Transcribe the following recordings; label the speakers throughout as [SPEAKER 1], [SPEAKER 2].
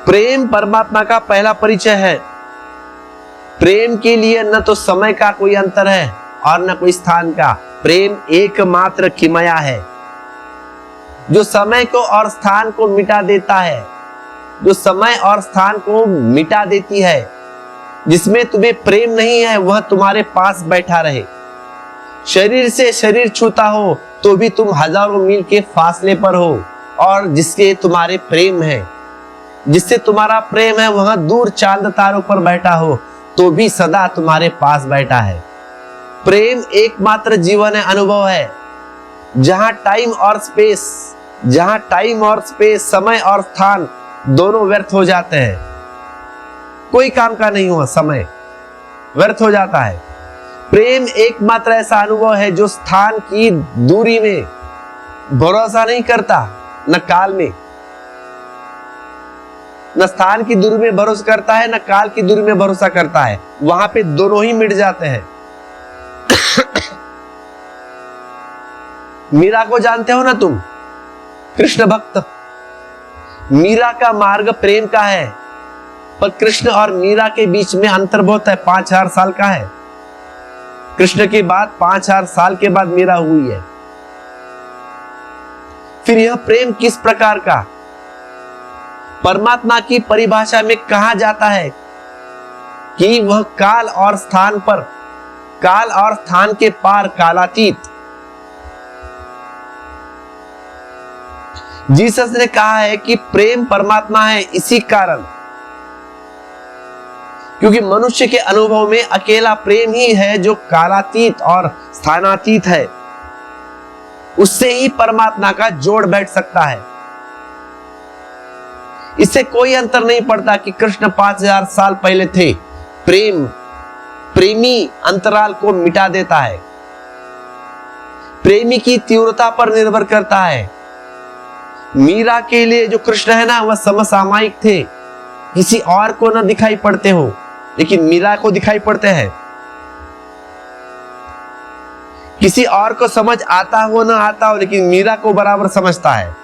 [SPEAKER 1] प्रेम परमात्मा का पहला परिचय है। प्रेम के लिए न तो समय का कोई अंतर है और न कोई स्थान का। प्रेम एकमात्र किमया है जो समय को और स्थान को मिटा देता है, जो समय और स्थान को मिटा देती है। जिसमें तुम्हें प्रेम नहीं है वह तुम्हारे पास बैठा रहे, शरीर से शरीर छूता हो तो भी तुम हजारों मील के फासले पर हो, और जिसके तुम्हारे प्रेम है, जिससे तुम्हारा प्रेम है, वह दूर चांद तारों पर बैठा हो तो भी सदा तुम्हारे पास बैठा है। प्रेम एकमात्र जीवन है, अनुभव है, जहां टाइम और स्पेस, समय और स्थान दोनों व्यर्थ हो जाते हैं। कोई काम का नहीं हुआ, समय व्यर्थ हो जाता है। प्रेम एकमात्र ऐसा अनुभव है जो स्थान की दूरी में भरोसा नहीं करता, न काल में, न स्थान की दूरी में भरोसा करता है, न काल की दूरी में भरोसा करता है। वहां पे दोनों ही मिट जाते हैं। मीरा को जानते हो ना तुम, कृष्ण भक्त। मीरा का मार्ग प्रेम का है, पर कृष्ण और मीरा के बीच में अंतर बहुत है, 5000 साल का है। कृष्ण के बाद 5000 साल के बाद मीरा हुई है। फिर यह प्रेम किस प्रकार का? परमात्मा की परिभाषा में कहा जाता है कि वह काल और स्थान पर, काल और स्थान के पार, कालातीत। जीसस ने कहा है कि प्रेम परमात्मा है, इसी कारण, क्योंकि मनुष्य के अनुभव में अकेला प्रेम ही है जो कालातीत और स्थानातीत है। उससे ही परमात्मा का जोड़ बैठ सकता है। इससे कोई अंतर नहीं पड़ता कि कृष्ण 5000 साल पहले थे। प्रेमी अंतराल को मिटा देता है। प्रेमी की तीव्रता पर निर्भर करता है। मीरा के लिए जो कृष्ण है ना, वह समसामयिक थे, किसी और को न दिखाई पड़ते हो, लेकिन मीरा को दिखाई पड़ते हैं। किसी और को समझ आता हो ना आता हो, लेकिन मीरा को बराबर समझता है।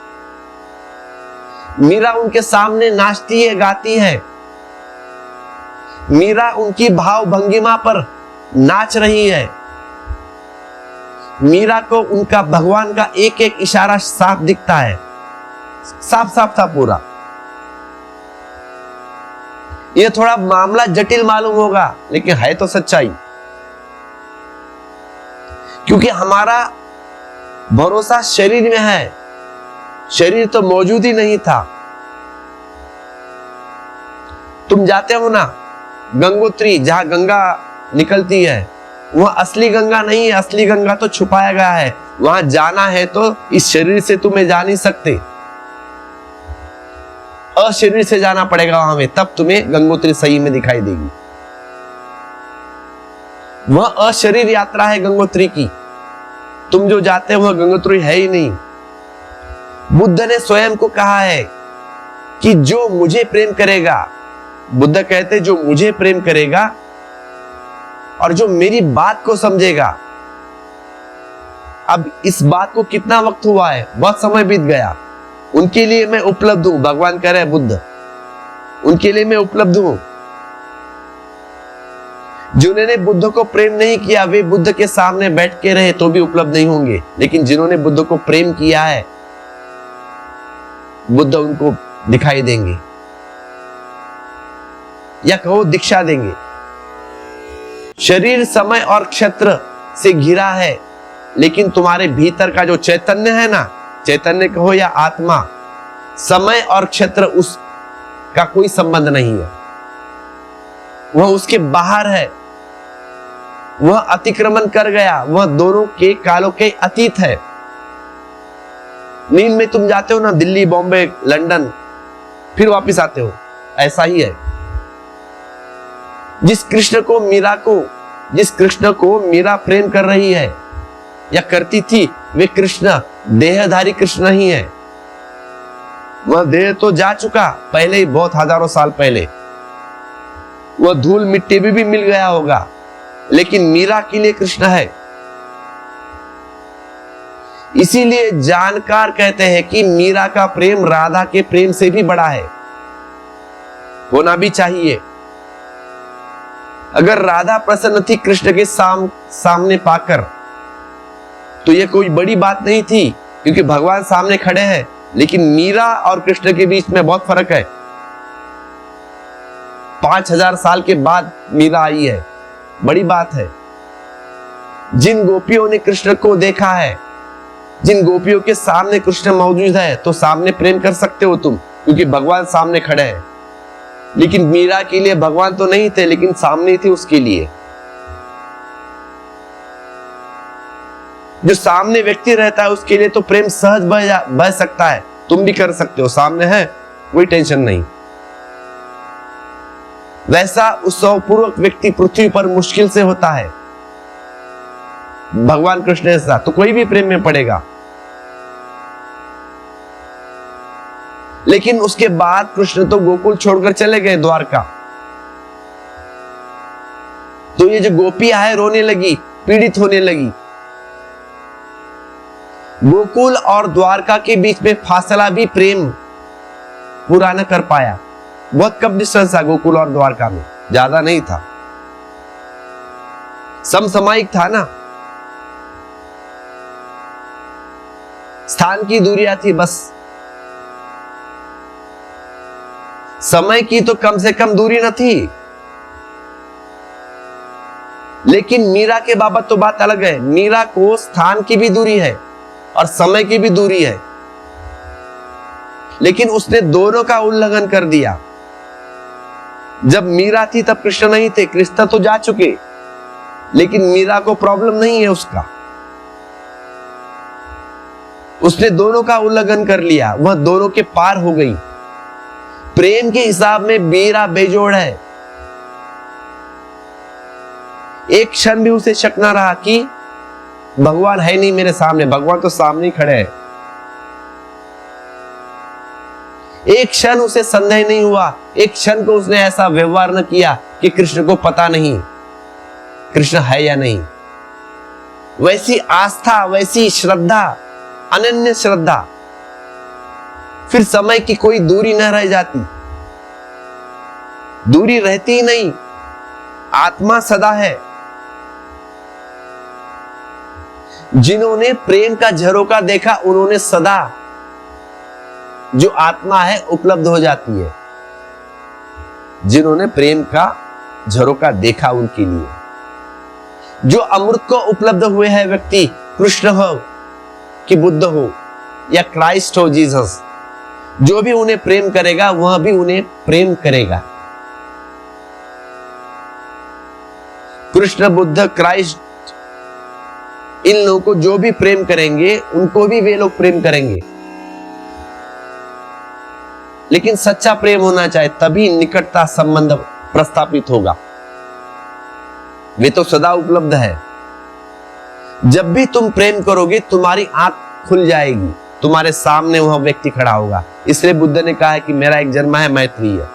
[SPEAKER 1] मीरा उनके सामने नाचती है, गाती है। मीरा उनकी भाव भंगिमा पर नाच रही है। मीरा को उनका भगवान का एक एक इशारा साफ दिखता है, साफ था पूरा। यह थोड़ा मामला जटिल मालूम होगा, लेकिन है तो सच्चाई। क्योंकि हमारा भरोसा शरीर में है, शरीर तो मौजूद ही नहीं था। तुम जाते हो ना गंगोत्री, जहां गंगा निकलती है, वह असली गंगा नहीं है। असली गंगा तो छुपाया गया है। वहां जाना है तो इस शरीर से तुम्हें जा नहीं सकते, अशरीर से जाना पड़ेगा वहां में, तब तुम्हें गंगोत्री सही में दिखाई देगी। वह अशरीर यात्रा है गंगोत्री की। तुम जो जाते हो वह गंगोत्री है ही नहीं। बुद्ध ने स्वयं को कहा है कि जो मुझे प्रेम करेगा, बुद्ध कहते जो मुझे प्रेम करेगा और जो मेरी बात को समझेगा। अब इस बात को कितना वक्त हुआ है, बहुत समय बीत गया। उनके लिए मैं उपलब्ध हूं, भगवान कह रहे हैं बुद्ध, उनके लिए मैं उपलब्ध हूं। जिन्होंने बुद्ध को प्रेम नहीं किया वे बुद्ध के सामने बैठ के रहे तो भी उपलब्ध नहीं होंगे, लेकिन जिन्होंने बुद्ध को प्रेम किया है, बुद्ध उनको दिखाई देंगे, या कहो दीक्षा देंगे। शरीर समय और क्षेत्र से घिरा है, लेकिन तुम्हारे भीतर का जो चैतन्य है ना, चैतन्य कहो या आत्मा, समय और क्षेत्र उसका कोई संबंध नहीं है। वह उसके बाहर है, वह अतिक्रमण कर गया, वह दोनों के कालों के अतीत है। नींद में तुम जाते हो ना दिल्ली, बॉम्बे, लंदन, फिर वापस आते हो, ऐसा ही है। जिस कृष्ण को मीरा प्रेम कर रही है या करती थी, वे कृष्ण देहधारी कृष्ण नहीं है। वह देह तो जा चुका पहले ही, बहुत हजारों साल पहले। वह धूल मिट्टी में भी मिल गया होगा, लेकिन मीरा के लिए कृष्ण है। इसीलिए जानकार कहते हैं कि मीरा का प्रेम राधा के प्रेम से भी बड़ा है। होना भी चाहिए। अगर राधा प्रसन्न थी कृष्ण के सामने पाकर, तो यह कोई बड़ी बात नहीं थी, क्योंकि भगवान सामने खड़े हैं। लेकिन मीरा और कृष्ण के बीच में बहुत फर्क है। 5000 साल के बाद मीरा आई है, बड़ी बात है। जिन गोपियों ने कृष्ण को देखा है, जिन गोपियों के सामने कृष्ण मौजूद है, तो सामने प्रेम कर सकते हो तुम, क्योंकि भगवान सामने खड़े हैं। लेकिन मीरा के लिए भगवान तो नहीं थे, लेकिन सामने थे उसके लिए। जो सामने व्यक्ति रहता है उसके लिए तो प्रेम सहज बह सकता है, तुम भी कर सकते हो, सामने है, कोई टेंशन नहीं। वैसा उत्सवपूर्वक व्यक्ति पृथ्वी पर मुश्किल से होता है। भगवान कृष्ण ऐसा तो कोई भी प्रेम में पड़ेगा। लेकिन उसके बाद कृष्ण तो गोकुल छोड़कर चले गए, द्वारका। तो ये जो गोपियां है रोने लगी, पीड़ित होने लगी। गोकुल और द्वारका के बीच में फासला भी प्रेम पूरा न कर पाया। बहुत कम डिस्टेंस था गोकुल और द्वारका में, ज्यादा नहीं था, समसामयिक था ना, स्थान की दूरियां थी बस। समय की तो कम से कम दूरी न थी। लेकिन मीरा के बाबत तो बात अलग है। मीरा को स्थान की भी दूरी है और समय की भी दूरी है, लेकिन उसने दोनों का उल्लंघन कर दिया। जब मीरा थी तब कृष्ण नहीं थे, कृष्ण तो जा चुके, लेकिन मीरा को प्रॉब्लम नहीं है उसका। उसने दोनों का उल्लंघन कर लिया, वह दोनों के पार हो गई। प्रेम के हिसाब में मीरा बेजोड़ है। एक क्षण भी उसे शक ना रहा कि भगवान है नहीं मेरे सामने, भगवान तो सामने ही खड़े हैं। एक क्षण उसे संदेह नहीं हुआ, एक क्षण को उसने ऐसा व्यवहार न किया कि कृष्ण को पता नहीं कृष्ण है या नहीं। वैसी आस्था, वैसी श्रद्धा, अनन्य श्रद्धा, फिर समय की कोई दूरी न रह जाती, दूरी रहती ही नहीं। आत्मा सदा है। जिन्होंने प्रेम का झरोका देखा, उन्होंने सदा जो आत्मा है उपलब्ध हो जाती है। जिन्होंने प्रेम का झरोका देखा उनके लिए। जो अमृत को उपलब्ध हुए हैं व्यक्ति, कृष्ण हो कि बुद्ध हो या क्राइस्ट हो, जीसस, जो भी उन्हें प्रेम करेगा वह भी उन्हें प्रेम करेगा। कृष्ण, बुद्ध, क्राइस्ट, इन लोगों को जो भी प्रेम करेंगे उनको भी वे लोग प्रेम करेंगे। लेकिन सच्चा प्रेम होना चाहिए, तभी निकटता संबंध प्रस्थापित होगा। वे तो सदा उपलब्ध है। जब भी तुम प्रेम करोगे तुम्हारी आंख खुल जाएगी, तुम्हारे सामने वह व्यक्ति खड़ा होगा। इसलिए बुद्ध ने कहा है कि मेरा एक जन्म है मैत्रेय।